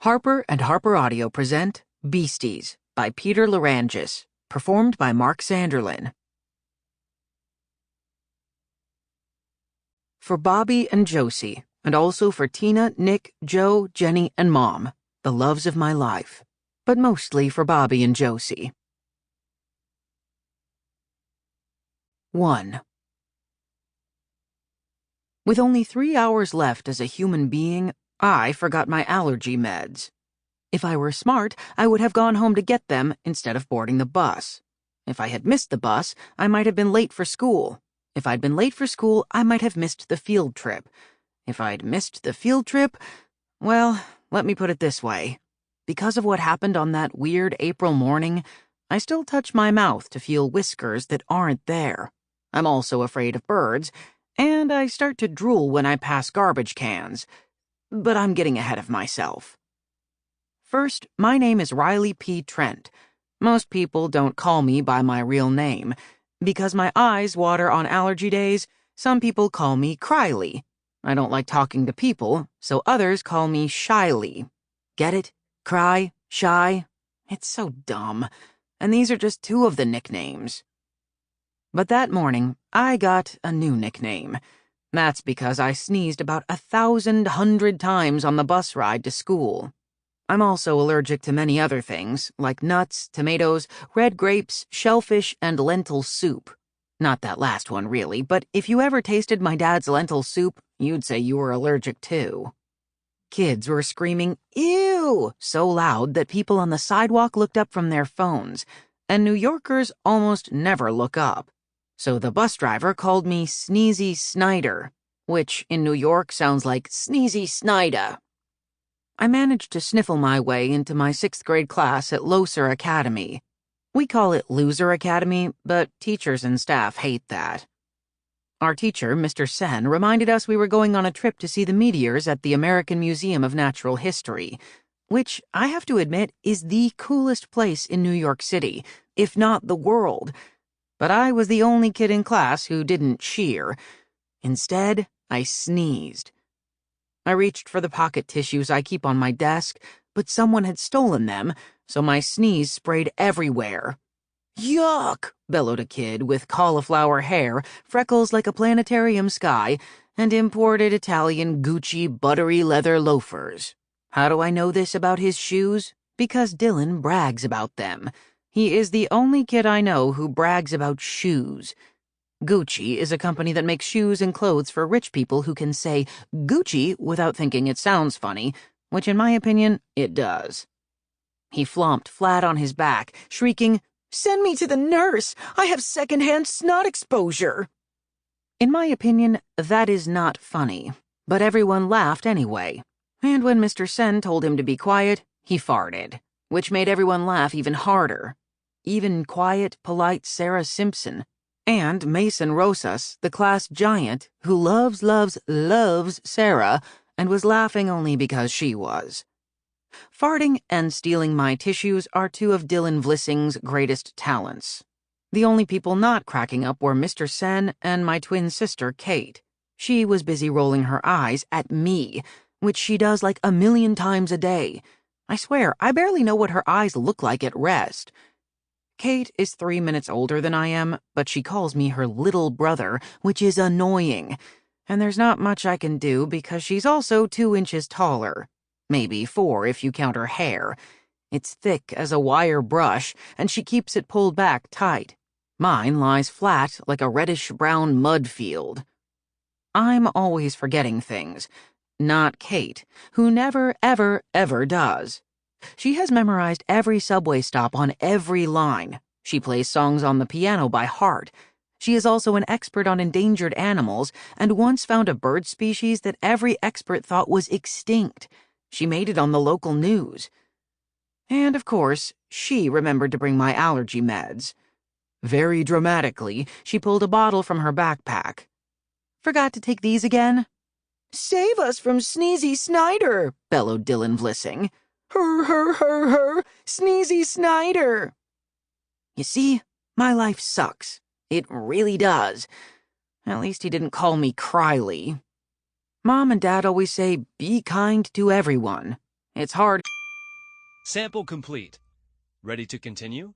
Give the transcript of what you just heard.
Harper and Harper Audio present Beasties by Peter Lerangis, performed by Mark Sanderlin. For Bobby and Josie, and also for Tina, Nick, Joe, Jenny, and Mom, the loves of my life, but mostly for Bobby and Josie. 1. With only 3 hours left as a human being, I forgot my allergy meds. If I were smart, I would have gone home to get them instead of boarding the bus. If I had missed the bus, I might have been late for school. If I'd been late for school, I might have missed the field trip. If I'd missed the field trip, well, let me put it this way. Because of what happened on that weird April morning, I still touch my mouth to feel whiskers that aren't there. I'm also afraid of birds, and I start to drool when I pass garbage cans. But I'm getting ahead of myself. First, my name is Riley P. Trent. Most people don't call me by my real name. Because my eyes water on allergy days, some people call me Cryly. I don't like talking to people, so others call me Shyly. Get it? Cry? Shy? It's so dumb. And these are just 2 of the nicknames. But that morning, I got a new nickname. That's because I sneezed about 1,100 times on the bus ride to school. I'm also allergic to many other things, like nuts, tomatoes, red grapes, shellfish, and lentil soup. Not that last one, really, but if you ever tasted my dad's lentil soup, you'd say you were allergic too. Kids were screaming, "Ew!" so loud that people on the sidewalk looked up from their phones, and New Yorkers almost never look up. So the bus driver called me Sneezy Snyder, which in New York sounds like Sneezy Snyder. I managed to sniffle my way into my 6th grade class at Loser Academy. We call it Loser Academy, but teachers and staff hate that. Our teacher, Mr. Sen, reminded us we were going on a trip to see the meteors at the American Museum of Natural History, which, I have to admit, is the coolest place in New York City, if not the world. But I was the only kid in class who didn't cheer. Instead, I sneezed. I reached for the pocket tissues I keep on my desk, but someone had stolen them, so my sneeze sprayed everywhere. "Yuck!" bellowed a kid with cauliflower hair, freckles like a planetarium sky, and imported Italian Gucci buttery leather loafers. How do I know this about his shoes? Because Dylan brags about them. He is the only kid I know who brags about shoes. Gucci is a company that makes shoes and clothes for rich people who can say Gucci without thinking it sounds funny, which in my opinion, it does. He flomped flat on his back, shrieking, "Send me to the nurse! I have secondhand snot exposure!" In my opinion, that is not funny, but everyone laughed anyway. And when Mr. Sen told him to be quiet, he farted, which made everyone laugh even harder. Even quiet, polite Sarah Simpson, and Mason Rosas, the class giant, who loves Sarah, and was laughing only because she was. Farting and stealing my tissues are 2 of Dylan Vlissing's greatest talents. The only people not cracking up were Mr. Sen and my twin sister, Kate. She was busy rolling her eyes at me, which she does like 1,000,000 times a day. I swear, I barely know what her eyes look like at rest. Kate is 3 minutes older than I am, but she calls me her little brother, which is annoying. And there's not much I can do because she's also 2 inches taller. Maybe 4 if you count her hair. It's thick as a wire brush, and she keeps it pulled back tight. Mine lies flat like a reddish-brown mud field. I'm always forgetting things. Not Kate, who never, ever, ever does. She has memorized every subway stop on every line. She plays songs on the piano by heart. She is also an expert on endangered animals and once found a bird species that every expert thought was extinct. She made it on the local news. And, of course, she remembered to bring my allergy meds. Very dramatically, she pulled a bottle from her backpack. "Forgot to take these again?" "Save us from Sneezy Snyder!" bellowed Dylan Vlissing. Her, Sneezy Snyder!" You see, my life sucks. It really does. At least he didn't call me Cryly. Mom and Dad always say, be kind to everyone. It's hard. Sample complete. Ready to continue?